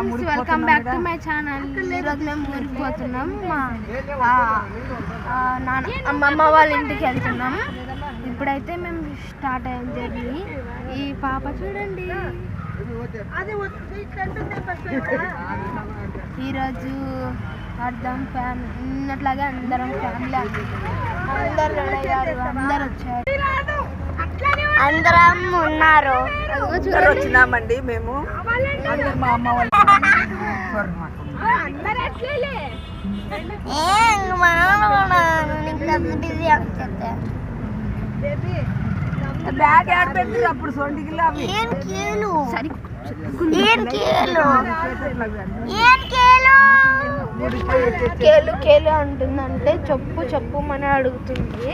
Friends, welcome back to my channel. ఈరోజు మేము ఊరికి పోతున్నాం. మా అమ్మమ్మ వాళ్ళ ఇంటికి వెళ్తున్నాం. ఇప్పుడైతే మేము స్టార్ట్ అయ్యాం జర్నీ. ఈ పాప చూడండి. ఈరోజు అర్థం ఉన్నట్లాగే అందరం ఫ్యామిలీ అందరు రెడీ అయ్యారు, అందరు వచ్చారు, అందరం ఉన్నారు. వచ్చినామండి మేము. మా అమ్మ వాళ్ళు బ్యాగ్ ఆడిపోయింది. అప్పుడు సొంటికిలో కేలు కేలు అంటుందంటే చెప్పు చెప్పు అని అడుగుతుంది.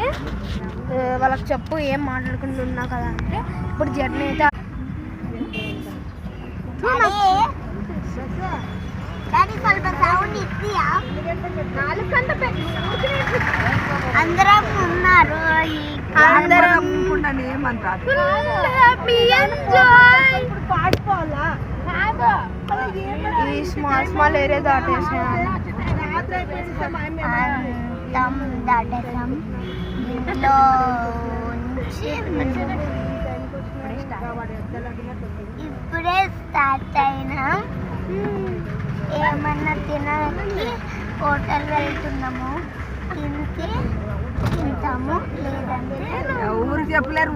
వాళ్ళకి చెప్పు ఏం మాట్లాడుకుంటూ ఉన్నా కదా అంటే ఇప్పుడు జర్నీ అయితే అందరం ఉన్నారు. అందరం ఈ స్మాల్ స్మాల్ ఏరియా దాటేసాం. దాటేసాం. ఇంట్లో ఇప్పుడే స్టార్ట్ అయినా. ఏమన్నా తినడానికి హోటల్ వెళ్తున్నాము. తింటే తింటాము, లేదంటే ఊరు చెప్పలేరు.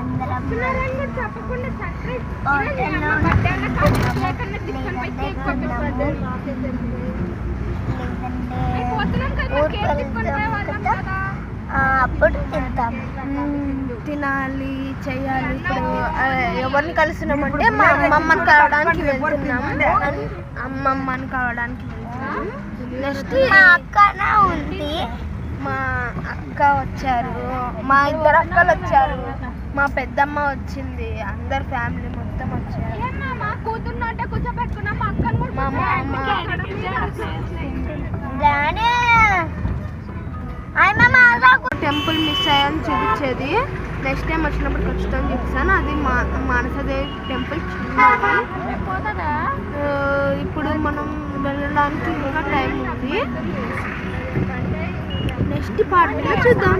అందరం అప్పుడు తింటాం. తినాలి, చెయ్యాలి. ఇప్పుడు ఎవరిని కలిసినామంటే మా అమ్మమ్మని కలవడానికి వెళ్తున్నాం. అమ్మమ్మని కలవడానికి వెళ్తున్నాం. నెక్స్ట్ మా అక్కనే ఉంది. మా అక్క వచ్చారు, మా ఇద్దరు అక్కలు వచ్చారు, మా పెద్దమ్మ వచ్చింది. అందరు ఫ్యామిలీ మొత్తం వచ్చారు. మా మామ టెంపుల్ మిస్ అయ్యాలని చూపించేది. నెక్స్ట్ టైం వచ్చినప్పుడు ఖచ్చితంగా చూపిస్తాను. అది మానసదేవి టెంపుల్ చిన్నది. ఇప్పుడు మనం వెళ్ళడానికి ఇంకా టైం ఉంది. నెక్స్ట్ పార్ట్లో చూద్దాం.